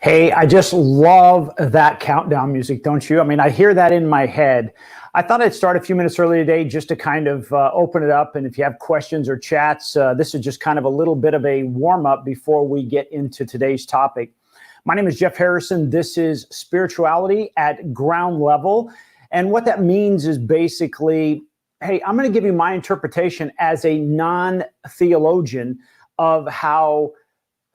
Hey, I just love that countdown music, don't you? I mean, I hear that in my head. I thought I'd start a few minutes early today just to kind of open it up. And if you have questions or chats, this is just kind of a little bit of a warm up before we get into today's topic. My name is Jeff Harrison. This is Spirituality at Ground Level. And what that means is basically, hey, I'm going to give you my interpretation as a non-theologian of how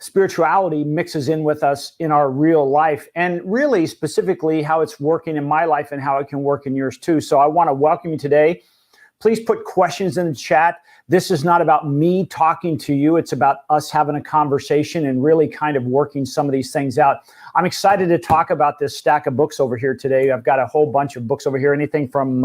spirituality mixes in with us in our real life, and really specifically how it's working in my life and how it can work in yours too. So I want to welcome you today. Please put questions in the chat. This is not about me talking to you. It's about us having a conversation and really kind of working some of these things out. I'm excited to talk about this stack of books over here today. I've got a whole bunch of books over here, anything from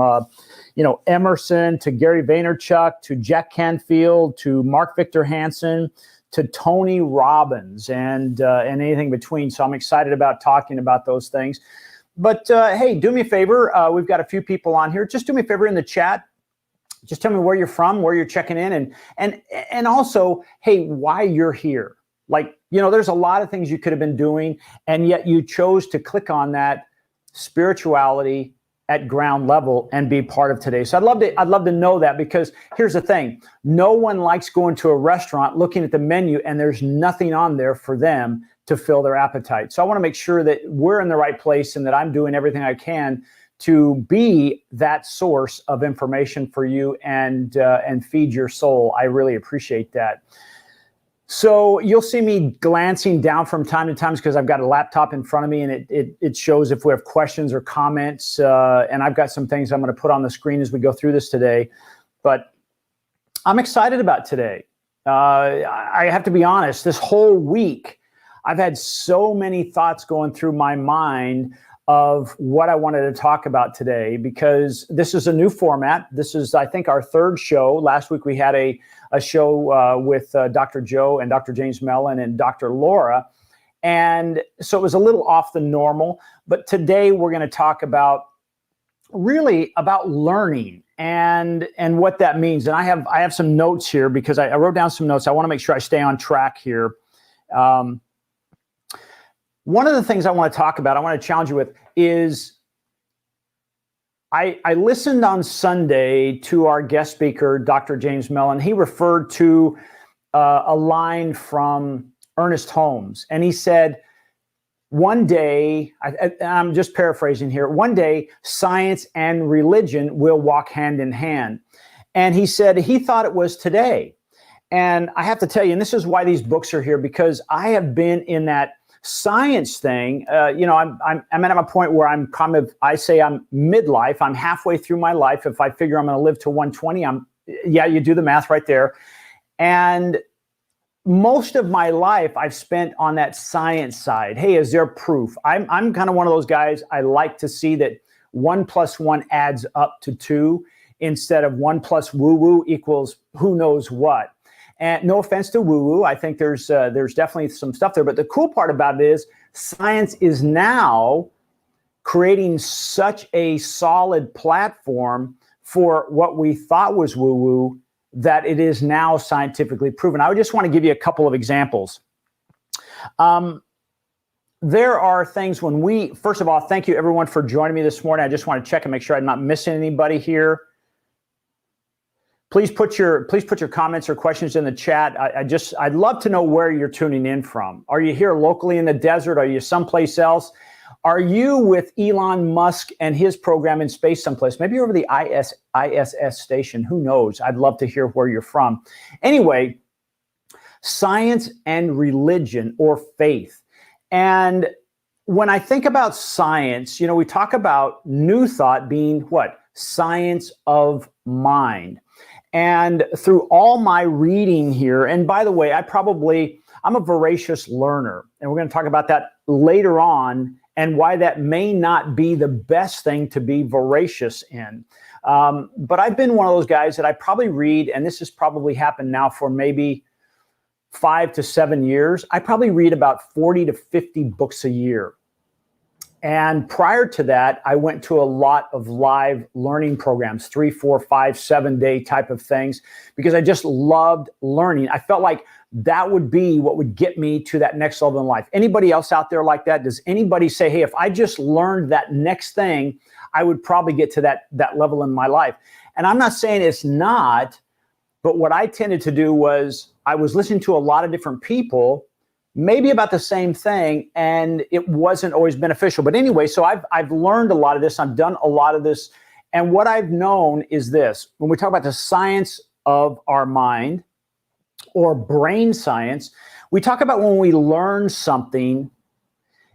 Emerson to Gary Vaynerchuk to Jack Canfield to Mark Victor Hansen to Tony Robbins and anything between. So I'm excited about talking about those things. But hey, do me a favor. We've got a few people on here. Just do me a favor in the chat. Just tell me where you're from, where you're checking in, and also, hey, why you're here. Like, there's a lot of things you could have been doing, and yet you chose to click on that spirituality at ground level and be part of today. So I'd love to know that, because here's the thing. No one likes going to a restaurant, looking at the menu, and there's nothing on there for them to fill their appetite. So I want to make sure that we're in the right place and that I'm doing everything I can to be that source of information for you and feed your soul. I really appreciate that. So you'll see me glancing down from time to time because I've got a laptop in front of me, and it shows if we have questions or comments. And I've got some things I'm going to put on the screen as we go through this today. But I'm excited about today. I have to be honest, this whole week, I've had so many thoughts going through my mind of what I wanted to talk about today, because this is a new format. This is, I think, our third show. Last week we had a show with Dr. Joe and Dr. James Mellon and Dr. Laura. And so it was a little off the normal. But today we're going to talk about learning and what that means. And I have some notes here because I wrote down some notes. I want to make sure I stay on track here. One of the things I want to talk about, I want to challenge you with, is I listened on Sunday to our guest speaker, Dr. James Mellon. He referred to a line from Ernest Holmes, and he said, one day, I'm just paraphrasing here, one day science and religion will walk hand in hand. And he said he thought it was today. And I have to tell you, and this is why these books are here, because I have been in that science thing. I'm at a point where I say I'm midlife. I'm halfway through my life. If I figure I'm going to live to 120, you do the math right there. And most of my life I've spent on that science side. Hey, is there proof? I'm kind of one of those guys. I like to see that 1 + 1 adds up to 2 instead of 1 + woo-woo equals who knows what. And no offense to woo-woo, I think there's definitely some stuff there. But the cool part about it is science is now creating such a solid platform for what we thought was woo-woo that it is now scientifically proven. I just want to give you a couple of examples. There are things first of all, thank you everyone for joining me this morning. I just want to check and make sure I'm not missing anybody here. Please put your comments or questions in the chat. I'd love to know where you're tuning in from. Are you here locally in the desert? Are you someplace else? Are you with Elon Musk and his program in space someplace? Maybe you're over the ISS station. Who knows? I'd love to hear where you're from. Anyway, science and religion or faith. And when I think about science, we talk about New Thought being what? Science of mind. And through all my reading here, and by the way, I'm a voracious learner, and we're going to talk about that later on and why that may not be the best thing to be voracious in. But I've been one of those guys that I probably read, and this has probably happened now for maybe 5 to 7 years. I probably read about 40 to 50 books a year. And prior to that, I went to a lot of live learning programs, 3, 4, 5, 7-day type of things, because I just loved learning. I felt like that would be what would get me to that next level in life. Anybody else out there like that? Does anybody say, hey, if I just learned that next thing, I would probably get to that level in my life? And I'm not saying it's not, but what I tended to do was I was listening to a lot of different people, maybe about the same thing, and it wasn't always beneficial. But anyway, so I've learned a lot of this. I've done a lot of this. And what I've known is this: when we talk about the science of our mind or brain science, we talk about when we learn something,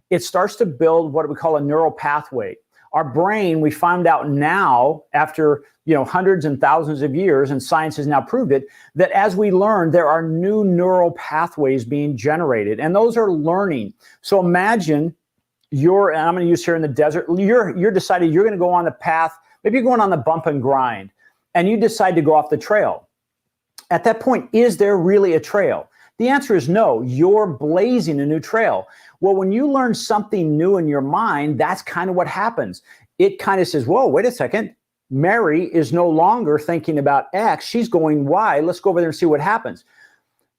it starts to build what we call a neural pathway. Our brain, we found out now after hundreds and thousands of years, and science has now proved it, that as we learn, there are new neural pathways being generated, and those are learning. So imagine and I'm going to use here in the desert, you're decided you're going to go on the path, maybe you're going on the bump and grind, and you decide to go off the trail. At that point, is there really a trail? The answer is no. You're blazing a new trail. Well, when you learn something new in your mind, that's kind of what happens. It kind of says, whoa, wait a second. Mary is no longer thinking about X. She's going Y. Let's go over there and see what happens.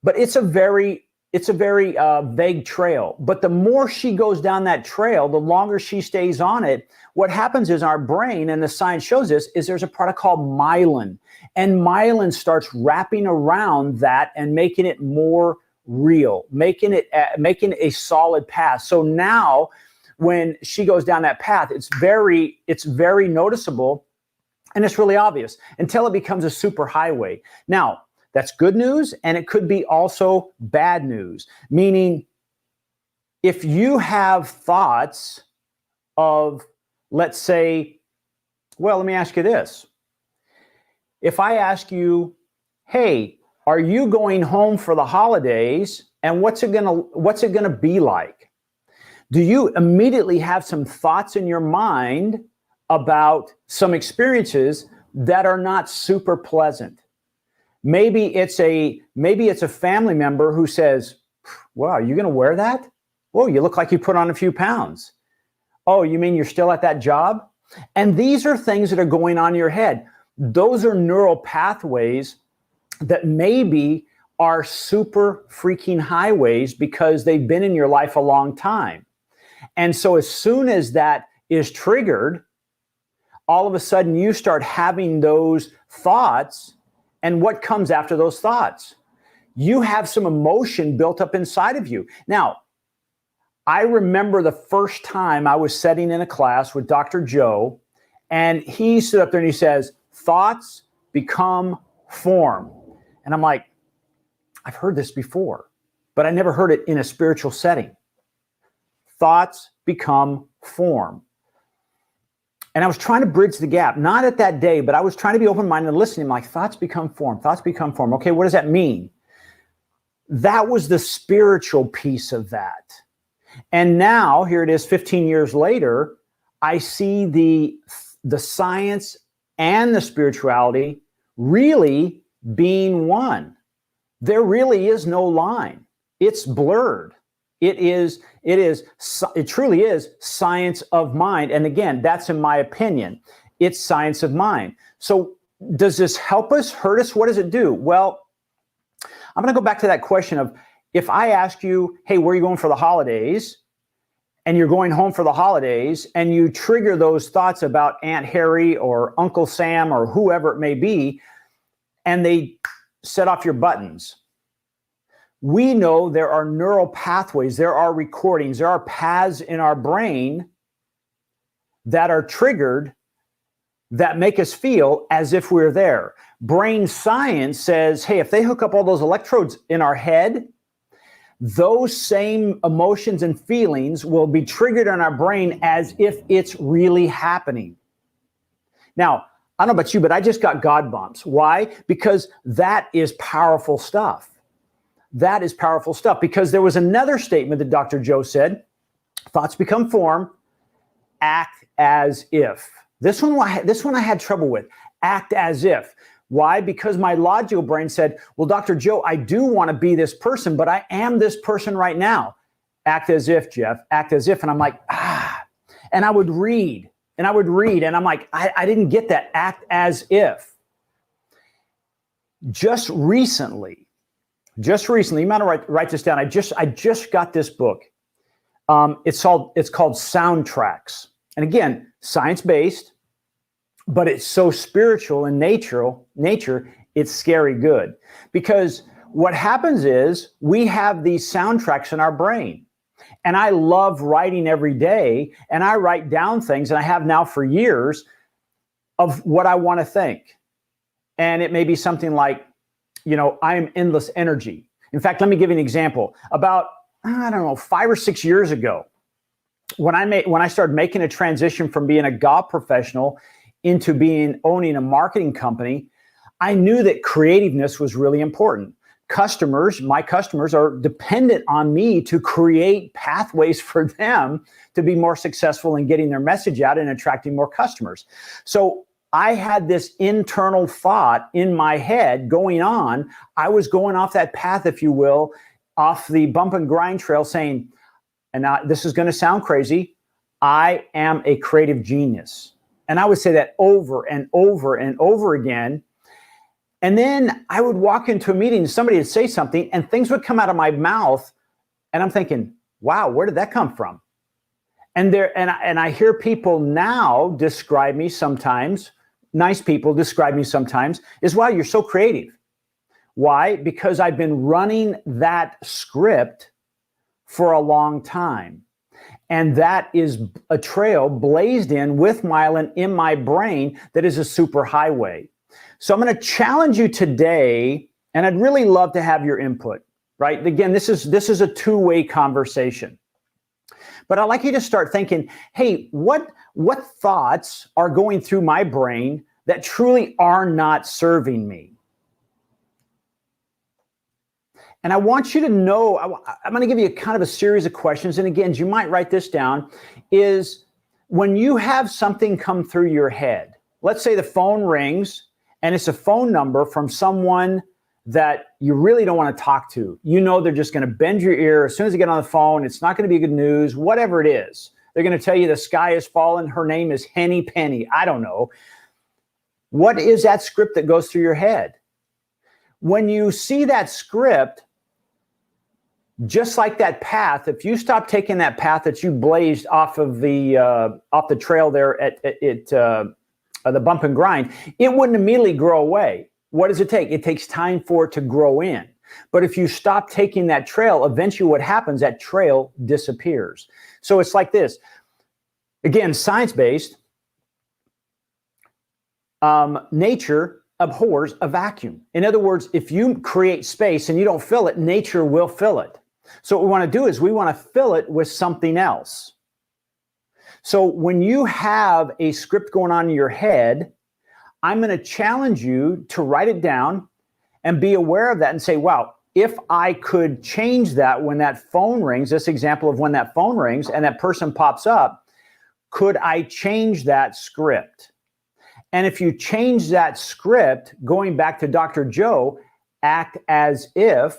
But it's a very vague trail. But the more she goes down that trail, the longer she stays on it, what happens is our brain, and the science shows this, is there's a product called myelin. And myelin starts wrapping around that and making it more real, making a solid path. So now when she goes down that path, it's very noticeable, and it's really obvious until it becomes a super highway. Now, that's good news, and it could be also bad news, meaning if you have thoughts of, let's say, well, let me ask you this. If I ask you, hey, are you going home for the holidays, and what's it gonna be like? Do you immediately have some thoughts in your mind about some experiences that are not super pleasant? Maybe it's a family member who says, well, are you going to wear that? Oh, you look like you put on a few pounds. Oh, you mean you're still at that job? And these are things that are going on in your head. Those are neural pathways that maybe are super freaking highways because they've been in your life a long time. And so as soon as that is triggered, all of a sudden you start having those thoughts. And what comes after those thoughts? You have some emotion built up inside of you. Now, I remember the first time I was sitting in a class with Dr. Joe, and he stood up there and he says, thoughts become form. And I'm like, I've heard this before, but I never heard it in a spiritual setting. Thoughts become form. And I was trying to bridge the gap, not at that day, but I was trying to be open-minded and listening. I'm like, thoughts become form, thoughts become form. Okay, what does that mean? That was the spiritual piece of that. And now, here it is 15 years later, I see the science and the spirituality really being one. There really is no line. It's blurred. It truly is science of mind. And again, that's in my opinion. It's science of mind. So does this help us, hurt us? What does it do? Well, I'm going to go back to that question of, if I ask you, hey, where are you going for the holidays? And you're going home for the holidays, and you trigger those thoughts about Aunt Harry or Uncle Sam or whoever it may be, and they set off your buttons. We know there are neural pathways, there are recordings, there are paths in our brain that are triggered that make us feel as if we're there. Brain science says, hey, if they hook up all those electrodes in our head, those same emotions and feelings will be triggered in our brain as if it's really happening. Now, I don't know about you, but I just got God bumps. Why? Because that is powerful stuff. That is powerful stuff, because there was another statement that Dr. Joe said, thoughts become form, act as if. This one I had trouble with, act as if. Why? Because my logical brain said, well, Dr. Joe, I do want to be this person, but I am this person right now. Act as if, Jeff, act as if. And I'm like, And I would read and I would read, and I'm like, I didn't get that. Act as if. Just recently, you might write this down. I just got this book. It's called Soundtracks. And again, science-based, but it's so spiritual in nature, it's scary good. Because what happens is we have these soundtracks in our brain. And I love writing every day, and I write down things, and I have now for years, of what I want to think. And it may be something like, I am endless energy. In fact, let me give you an example. About, 5 or 6 years ago, when I started making a transition from being a golf professional into owning a marketing company, I knew that creativeness was really important. My customers are dependent on me to create pathways for them to be more successful in getting their message out and attracting more customers. So I had this internal thought in my head going on. I was going off that path, if you will, off the bump and grind trail saying, and now this is going to sound crazy, I am a creative genius. And I would say that over and over and over again. And then I would walk into a meeting, somebody would say something, and things would come out of my mouth, and I'm thinking, wow, where did that come from? And I hear people now describe me sometimes, nice people describe me sometimes, is, wow, you're so creative. Why? Because I've been running that script for a long time. And that is a trail blazed in with myelin in my brain that is a super highway. So I'm going to challenge you today, and I'd really love to have your input, right? Again, this is a two-way conversation. But I'd like you to start thinking, hey, what thoughts are going through my brain that truly are not serving me? And I want you to know, I'm going to give you kind of a series of questions. And again, you might write this down, is when you have something come through your head, let's say the phone rings, and it's a phone number from someone that you really don't want to talk to. They're just going to bend your ear as soon as they get on the phone. It's not going to be good news, whatever it is. They're going to tell you the sky has fallen. Her name is Henny Penny. I don't know. What is that script that goes through your head? When you see that script, just like that path, if you stop taking that path that you blazed off the trail there at the bump and grind, it wouldn't immediately grow away. What does it take? It takes time for it to grow in. But if you stop taking that trail, eventually what happens, that trail disappears. So it's like this. Again, science-based, nature abhors a vacuum. In other words, if you create space and you don't fill it, nature will fill it. So what we want to do is we want to fill it with something else. So when you have a script going on in your head, I'm going to challenge you to write it down and be aware of that and say, wow, if I could change that when that phone rings, this example of when that phone rings and that person pops up, could I change that script? And if you change that script, going back to Dr. Joe, act as if,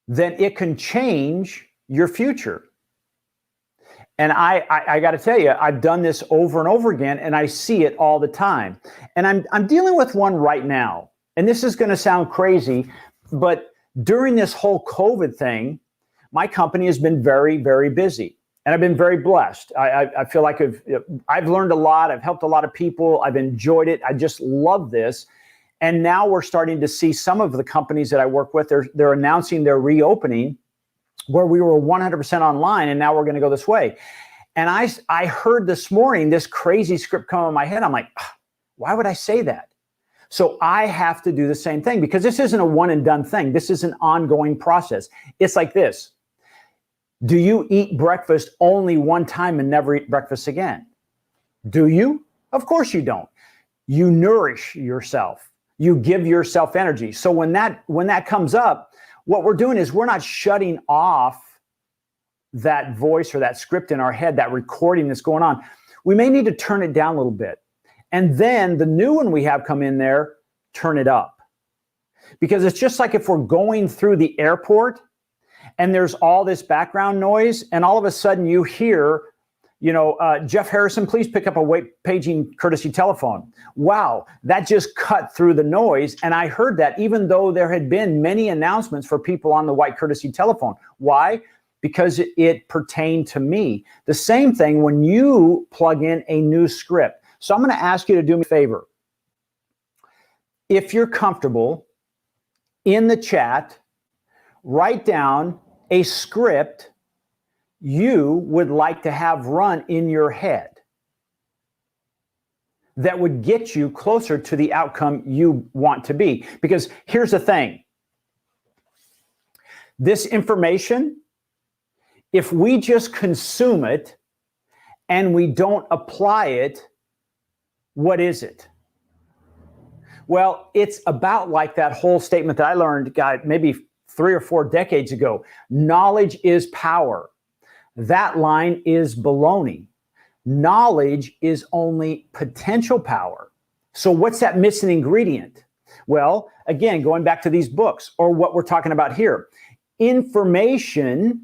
then it can change your future. And I got to tell you, I've done this over and over again, and I see it all the time. And I'm dealing with one right now. And this is going to sound crazy, but during this whole COVID thing, my company has been very, very busy. And I've been very blessed. I feel like I've learned a lot. I've helped a lot of people. I've enjoyed it. I just love this. And now we're starting to see some of the companies that I work with, they're announcing their reopening, where we were 100% online, and now we're going to go this way. And I heard this morning this crazy script come in my head. I'm like, why would I say that? So I have to do the same thing, because this isn't a one and done thing. This is an ongoing process. It's like this. Do you eat breakfast only one time and never eat breakfast again? Do you? Of course you don't. You nourish yourself. You give yourself energy. So when that comes up, what we're doing is we're not shutting off that voice or that script in our head, that recording that's going on. We may need to turn it down a little bit. And then the new one we have come in there, turn it up. Because it's just like if we're going through the airport and there's all this background noise, and all of a sudden you hear Jeff Harrison, please pick up a white paging courtesy telephone. Wow, that just cut through the noise. And I heard that even though there had been many announcements for people on the white courtesy telephone. Why? Because it pertained to me. The same thing when you plug in a new script. So I'm going to ask you to do me a favor. If you're comfortable, in the chat, write down a script you would like to have run in your head that would get you closer to the outcome you want to be. Because here's the thing. This information, if we just consume it and we don't apply it, what is it? Well, it's about like that whole statement that I learned, maybe 3 or 4 decades ago. Knowledge is power. That line is baloney. Knowledge is only potential power. So what's that missing ingredient? Well, again, going back to these books or what we're talking about here, information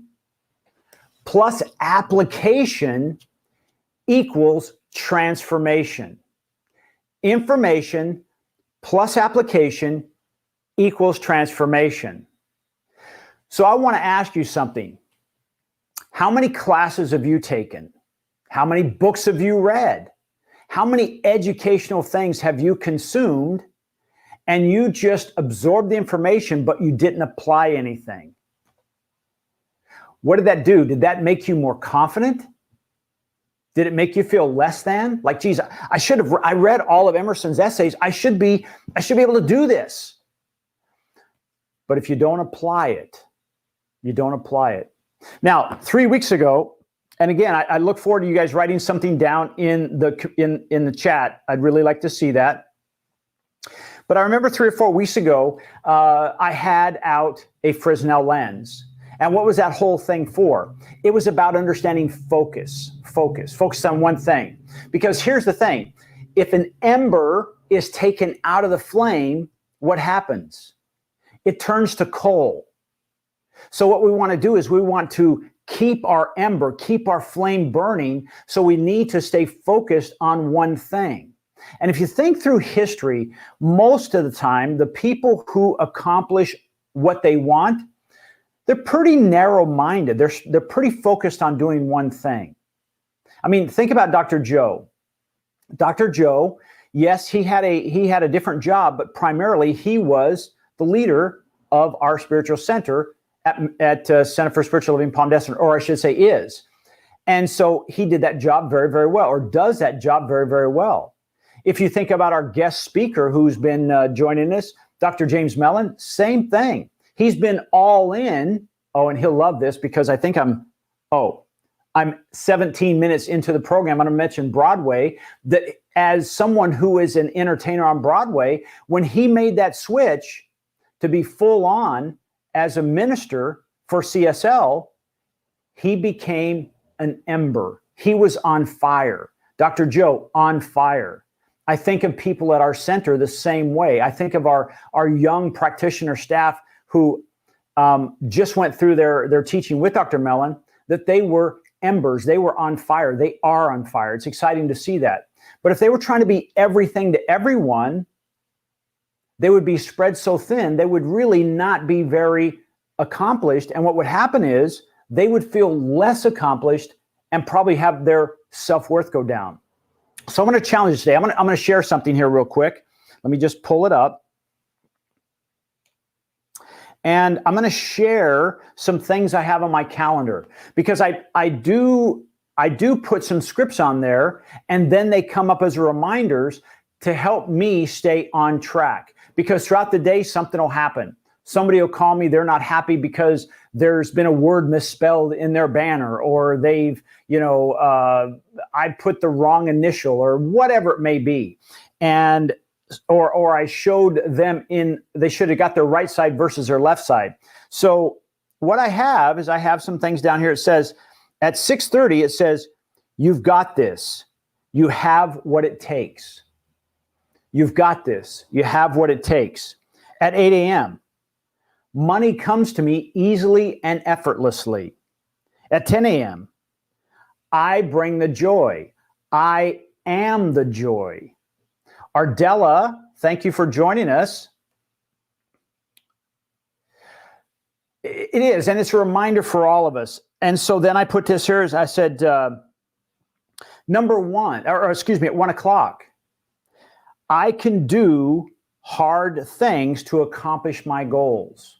plus application equals transformation. Information plus application equals transformation. So I want to ask you something. How many classes have you taken? How many books have you read? How many educational things have you consumed and you just absorbed the information, but you didn't apply anything? What did that do? Did that make you more confident? Did it make you feel less than? Like, geez, I read all of Emerson's essays. I should be able to do this. But if you don't apply it, you don't apply it. Now, 3 weeks ago, and again, I look forward to you guys writing something down in the chat. I'd really like to see that. But I remember 3 or 4 weeks ago, I had out a Fresnel lens. And what was that whole thing for? It was about understanding focus on one thing. Because here's the thing. If an ember is taken out of the flame, what happens? It turns to coal. So what we want to do is we want to keep our ember, keep our flame burning. So we need to stay focused on one thing. And if you think through history, most of the time, the people who accomplish what they want, they're pretty narrow-minded. They're pretty focused on doing one thing. I mean, think about Dr. Joe. Dr. Joe, yes, he had a different job, but primarily he was the leader of our spiritual center at Center for Spiritual Living Palm Desert, or I should say is. And so he did that job very, very well, or does that job very, very well. If you think about our guest speaker who's been joining us, Dr. James Mellon, same thing. He's been all in. Oh, and he'll love this because I think I'm 17 minutes into the program. I'm going to mention Broadway. That as someone who is an entertainer on Broadway, when he made that switch to be full on as a minister for CSL, he became an ember. He was on fire. Dr. Joe, on fire. I think of people at our center the same way. I think of our young practitioner staff who just went through their teaching with Dr. Mellon, that they were embers. They were on fire. They are on fire. It's exciting to see that. But if they were trying to be everything to everyone, they would be spread so thin, they would really not be very accomplished. And what would happen is they would feel less accomplished and probably have their self-worth go down. So I'm going to challenge you today. I'm going to share something here real quick. Let me just pull it up. And I'm going to share some things I have on my calendar because I do put some scripts on there, and then they come up as reminders to help me stay on track. Because throughout the day, something will happen. Somebody will call me. They're not happy because there's been a word misspelled in their banner, or they've, I put the wrong initial, or whatever it may be. And or I showed them they should have got their right side versus their left side. So what I have is I have some things down here. It says at 6:30, it says, you've got this. You have what it takes. You've got this. You have what it takes. At 8 a.m., money comes to me easily and effortlessly. At 10 a.m., I bring the joy. I am the joy. Ardella, thank you for joining us. It is, and it's a reminder for all of us. And so then I put this here, as I said, number one, or excuse me, at 1 o'clock, I can do hard things to accomplish my goals.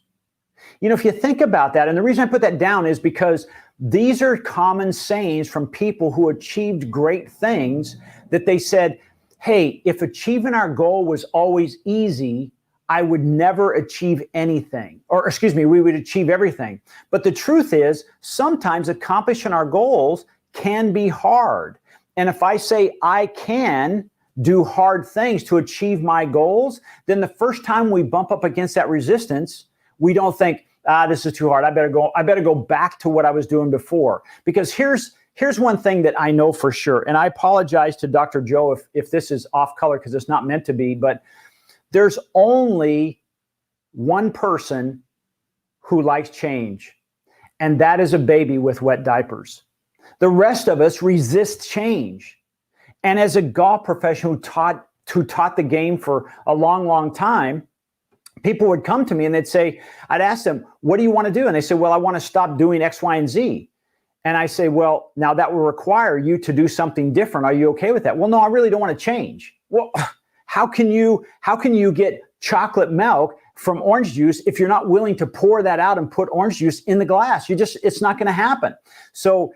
You know, if you think about that, and the reason I put that down is because these are common sayings from people who achieved great things, that they said, hey, if achieving our goal was always easy, I would never achieve anything. Or excuse me, we would achieve everything. But the truth is, sometimes accomplishing our goals can be hard. And if I say I can do hard things to achieve my goals, then the first time we bump up against that resistance, we don't think, this is too hard. I better go back to what I was doing before. Because here's one thing that I know for sure, and I apologize to Dr. Joe if this is off color because it's not meant to be, but there's only one person who likes change, and that is a baby with wet diapers. The rest of us resist change. And as a golf professional who taught the game for a long, long time, people would come to me and I'd ask them, what do you want to do? And they say, well, I want to stop doing X, Y, and Z. And I say, well, now that will require you to do something different. Are you okay with that? Well, no, I really don't want to change. Well, how can you get chocolate milk from orange juice if you're not willing to pour that out and put orange juice in the glass? It's not going to happen. So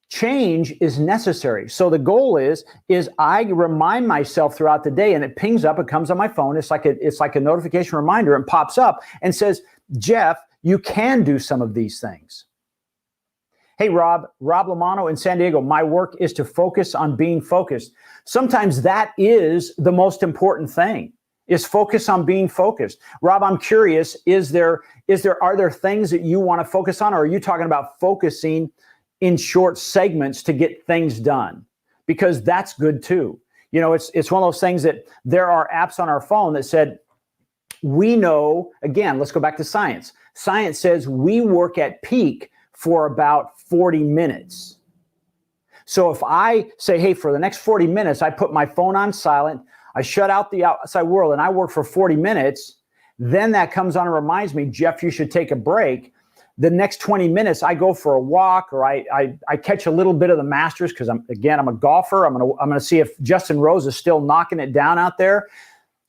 change is necessary. So the goal is I remind myself throughout the day, and it pings up, it comes on my phone. It's like a notification reminder, and pops up and says, Jeff, you can do some of these things. Hey, Rob Lamano in San Diego, my work is to focus on being focused. Sometimes that is the most important thing, is focus on being focused. Rob, I'm curious, are there things that you want to focus on, or are you talking about focusing in short segments to get things done? Because that's good too. You know, it's one of those things that there are apps on our phone that said, we know, again, let's go back to science. Science says we work at peak for about 40 minutes. So if I say, hey, for the next 40 minutes, I put my phone on silent, I shut out the outside world, and I work for 40 minutes, then that comes on and reminds me, Jeff, you should take a break. The next 20 minutes, I go for a walk, or I catch a little bit of the Masters because I'm a golfer. I'm gonna see if Justin Rose is still knocking it down out there,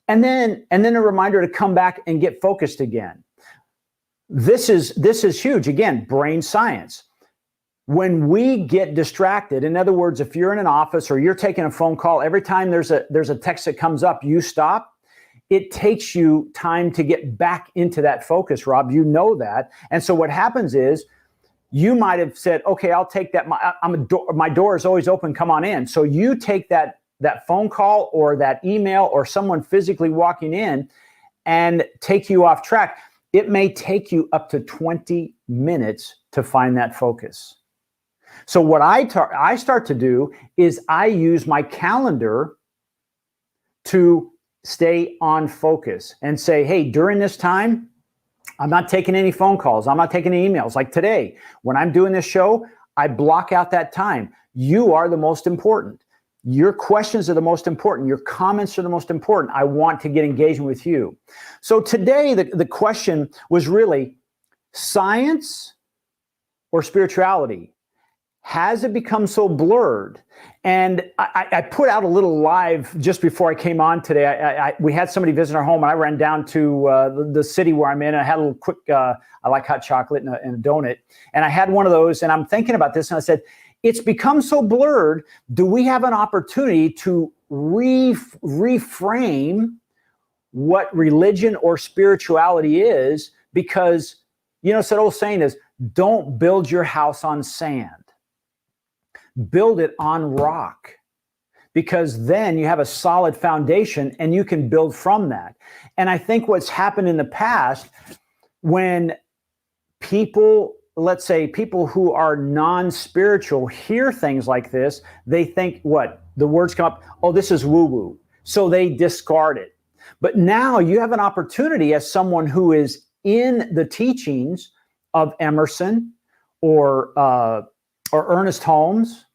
and then a reminder to come back and get focused again. This is huge. Again, brain science. When we get distracted, in other words, if you're in an office or you're taking a phone call, every time there's a text that comes up, you stop. It takes you time to get back into that focus, Rob. You know that. And so what happens is you might have said, okay, I'll take that. My door is always open. Come on in. So you take that phone call or that email or someone physically walking in and take you off track. It may take you up to 20 minutes to find that focus. So what I start to do is I use my calendar to stay on focus and say, hey, during this time, I'm not taking any phone calls. I'm not taking any emails. Like today, when I'm doing this show, I block out that time. You are the most important. Your questions are the most important. Your comments are the most important. I want to get engaged with you. So today, the question was really science or spirituality. Has it become so blurred? And I put out a little live just before I came on today. We had somebody visit our home, and I ran down to the city where I'm in. And I had a little quick, I like hot chocolate and a donut. And I had one of those, and I'm thinking about this, and I said, it's become so blurred. Do we have an opportunity to reframe what religion or spirituality is? Because, you know, it's that old saying is, don't build your house on sand. Build it on rock, because then you have a solid foundation and you can build from that. And I think what's happened in the past, when people, let's say people who are non-spiritual hear things like this, they think what? The words come up, oh, this is woo-woo. So they discard it. But now you have an opportunity as someone who is in the teachings of Emerson or Ernest Holmes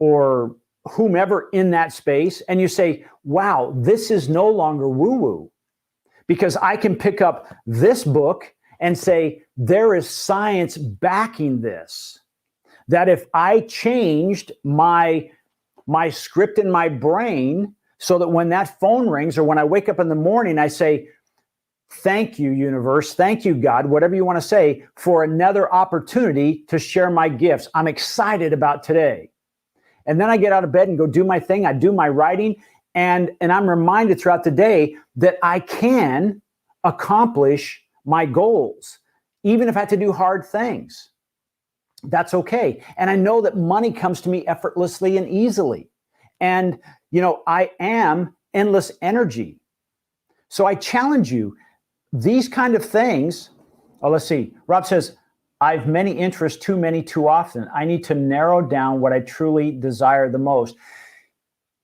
or whomever in that space, and you say, wow, this is no longer woo-woo, because I can pick up this book and say, there is science backing this. That if I changed my script in my brain so that when that phone rings or when I wake up in the morning, I say, thank you, universe, thank you, God, whatever you want to say, for another opportunity to share my gifts. I'm excited about today. And then I get out of bed and go do my thing. I do my writing, and I'm reminded throughout the day that I can accomplish my goals, even if I have to do hard things. That's okay. And I know that money comes to me effortlessly and easily. And, I am endless energy. So I challenge you, these kind of things. Oh, let's see. Rob says, I've many interests, too many, too often. I need to narrow down what I truly desire the most.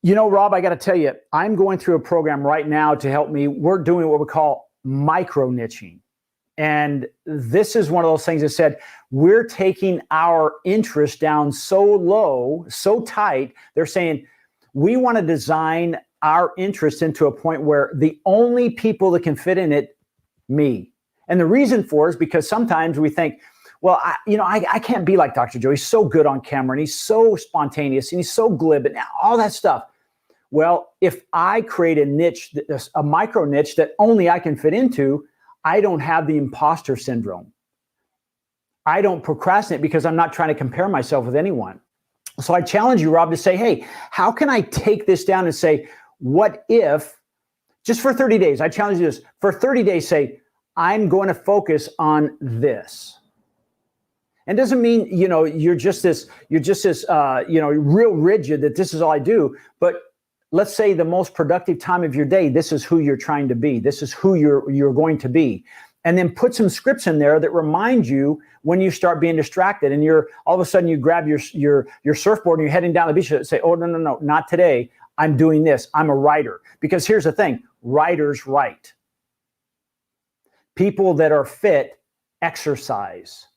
Rob, I got to tell you, I'm going through a program right now to help me. We're doing what we call micro niching. And this is one of those things that said, we're taking our interest down so low, so tight. They're saying, we want to design our interest into a point where the only people that can fit in it, me. And the reason for it is because sometimes we think, well, I can't be like Dr. Joe. He's so good on camera and he's so spontaneous and he's so glib and all that stuff. Well, if I create a niche, a micro niche that only I can fit into, I don't have the imposter syndrome. I don't procrastinate because I'm not trying to compare myself with anyone. So I challenge you, Rob, to say, hey, how can I take this down and say, what if, just for 30 days, I challenge you this, for 30 days, say, I'm going to focus on this. And it doesn't mean, you're just this, real rigid that this is all I do. But let's say the most productive time of your day, this is who you're trying to be. This is who you're going to be. And then put some scripts in there that remind you when you start being distracted and you're all of a sudden you grab your surfboard and you're heading down the beach and say, oh, no, not today. I'm doing this. I'm a writer. Because here's the thing, writers write. People that are fit exercise.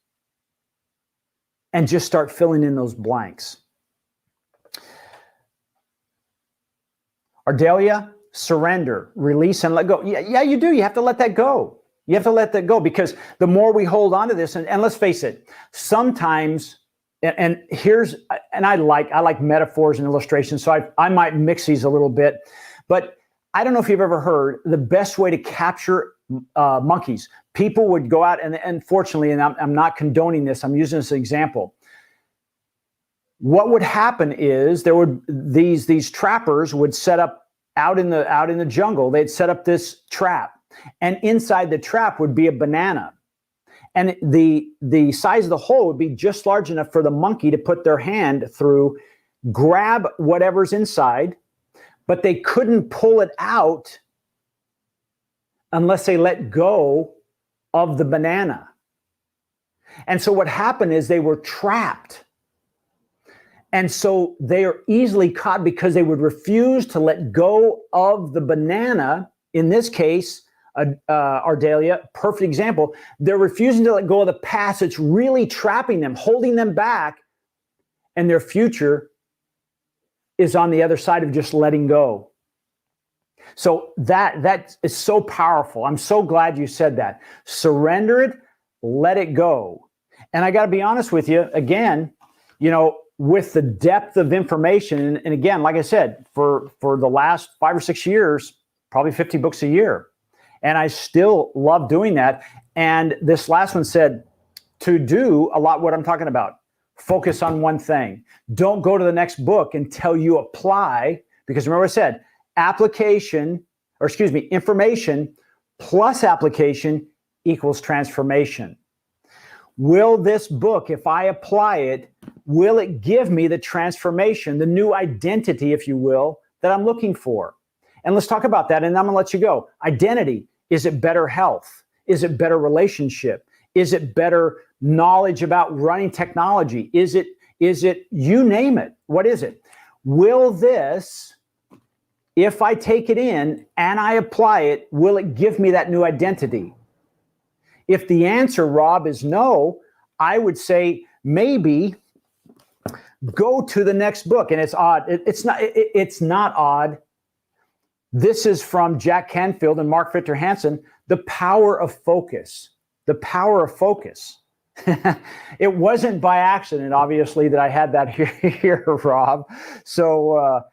And just start filling in those blanks. Ardelia, surrender, release, and let go. Yeah, you do. You have to let that go. You have to let that go, because the more we hold on to this, and let's face it, sometimes, and I like metaphors and illustrations, so I might mix these a little bit, but I don't know if you've ever heard the best way to capture monkeys. People would go out and fortunately, and I'm not condoning this, I'm using this as an example. What would happen is these trappers would set up out in the jungle. They'd set up this trap, and inside the trap would be a banana, and the size of the hole would be just large enough for the monkey to put their hand through, grab whatever's inside, but they couldn't pull it out unless they let go of the banana. And so what happened is they were trapped. And so they are easily caught because they would refuse to let go of the banana. In this case, Ardelia, perfect example. They're refusing to let go of the past. It's really trapping them, holding them back. And their future is on the other side of just letting go. So that is so powerful. I'm so glad you said that. Surrender it, let it go. And I got to be honest with you, again, with the depth of information, and again, like I said, for the last 5 or 6 years, probably 50 books a year. And I still love doing that. And this last one said to do a lot what I'm talking about. Focus on one thing. Don't go to the next book until you apply, because remember I said, information plus application equals transformation. Will this book, if I apply it, will it give me the transformation, the new identity, if you will, that I'm looking for? And let's talk about that, and I'm going to let you go. Identity. Is it better health? Is it better relationship? Is it better knowledge about running technology? Is it you name it? What is it? Will this, if I take it in and I apply it, will it give me that new identity? If the answer, Rob, is no, I would say maybe Go to the next book. And it's odd. It's not odd. This is from Jack Canfield and Mark Victor Hansen, The Power of Focus. The Power of Focus. It wasn't by accident, obviously, that I had that here, Rob. So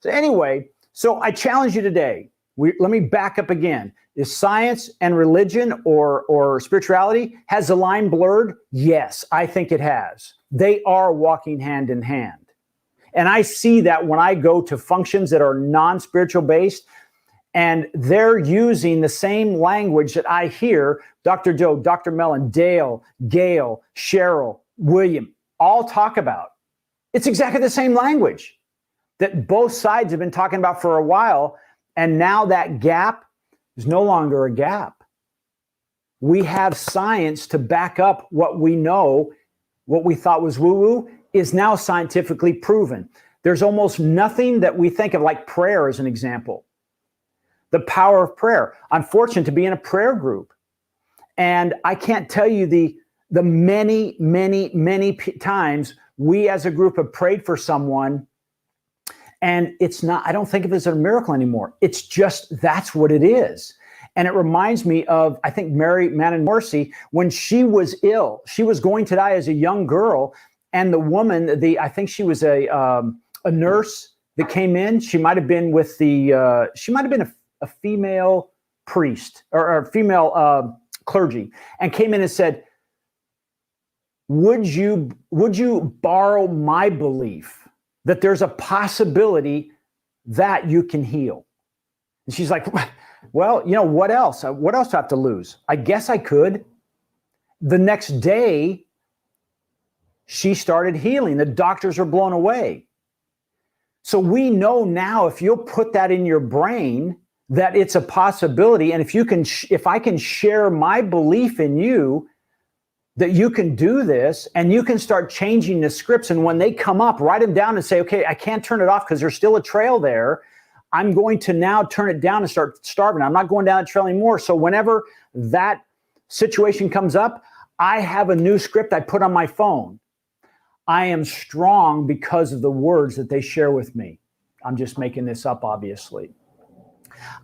anyway, so I challenge you today. Let me back up again. Is science and religion or spirituality, has the line blurred? Yes, I think it has. They are walking hand in hand. And I see that when I go to functions that are non-spiritual based, and they're using the same language that I hear Dr. Joe, Dr. Mellon, Dale, Gail, Cheryl, William, all talk about. It's exactly the same language that both sides have been talking about for a while. And now that gap is no longer a gap. We have science to back up what we know. What we thought was woo-woo is now scientifically proven. There's almost nothing that we think of, like prayer as an example. The power of prayer. I'm fortunate to be in a prayer group. And I can't tell you the many, many, many times we as a group have prayed for someone, and it's not, I don't think of it as a miracle anymore. It's just, that's what it is. And it reminds me of, I think, Mary Manon Morrissey, when she was ill. She was going to die as a young girl. And the woman, I think she was a nurse that came in. She might have been with she might have been a female priest or a female clergy, and came in and said, would you borrow my belief that there's a possibility that you can heal? And she's like, well, what else? What else do I have to lose? I guess I could. The next day, she started healing. The doctors are blown away. So we know now, if you'll put that in your brain, that it's a possibility. And if I can share my belief in you, that you can do this, and you can start changing the scripts. And when they come up, write them down and say, okay, I can't turn it off because there's still a trail there. I'm going to now turn it down and start starving. I'm not going down that trail anymore. So whenever that situation comes up, I have a new script I put on my phone. I am strong because of the words that they share with me. I'm just making this up, obviously.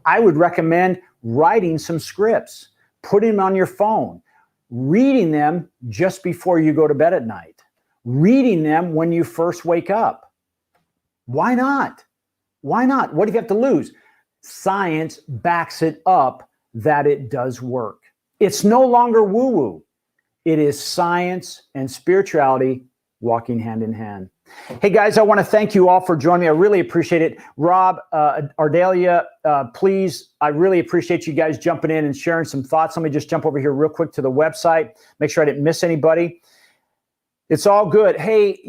I would recommend writing some scripts, putting them on your phone, reading them just before you go to bed at night, reading them when you first wake up. Why not? Why not? What do you have to lose? Science backs it up that it does work. It's no longer woo-woo. It is science and spirituality walking hand in hand. Hey guys, I want to thank you all for joining me. I really appreciate it. Rob, Ardelia, please, I really appreciate you guys jumping in and sharing some thoughts. Let me just jump over here real quick to the website, make sure I didn't miss anybody. It's all good. Hey,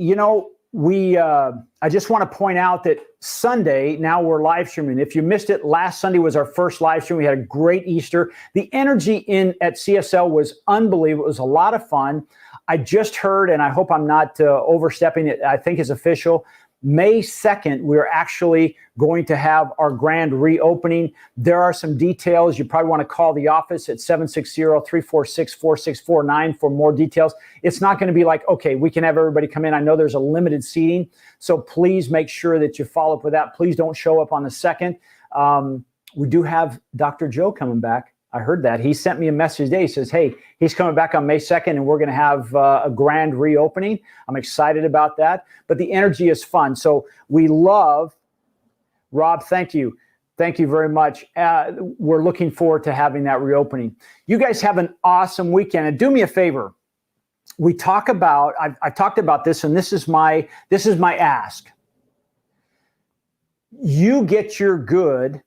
I just want to point out that Sunday, now we're live streaming. If you missed it, last Sunday was our first live stream. We had a great Easter. The energy at CSL was unbelievable. It was a lot of fun. I just heard, and I hope I'm not overstepping it, I think is official, May 2nd, we're actually going to have our grand reopening. There are some details. You probably want to call the office at 760-346-4649 for more details. It's not going to be like, okay, we can have everybody come in. I know there's a limited seating, so please make sure that you follow up with that. Please don't show up on the 2nd. We do have Dr. Joe coming back. I heard that. He sent me a message today. He says, hey, he's coming back on May 2nd, and we're going to have a grand reopening. I'm excited about that. But the energy is fun. So we love, Rob, thank you. Thank you very much. We're looking forward to having that reopening. You guys have an awesome weekend. And do me a favor. I've talked about this, and this is my ask. You get your good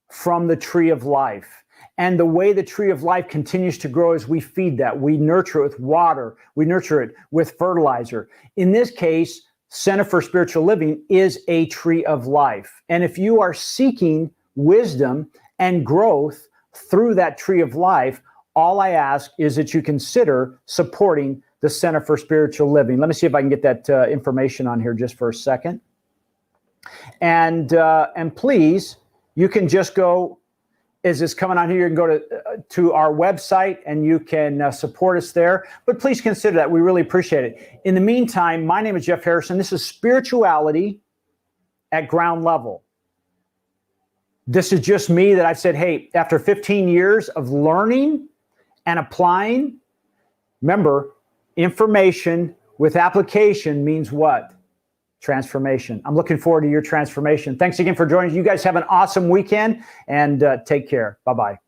from the tree of life. And the way the tree of life continues to grow is we feed that. We nurture it with water. We nurture it with fertilizer. In this case, Center for Spiritual Living is a tree of life. And if you are seeking wisdom and growth through that tree of life, all I ask is that you consider supporting the Center for Spiritual Living. Let me see if I can get that information on here just for a second. And please, you can just go is coming on here. You can go to our website and you can support us there. But please consider that. We really appreciate it. In the meantime, my name is Jeff Harrison. This is Spirituality at Ground Level. This is just me that I've said, hey, after 15 years of learning and applying, remember, information with application means what? Transformation. I'm looking forward to your transformation. Thanks again for joining. You guys have an awesome weekend and take care. Bye-bye.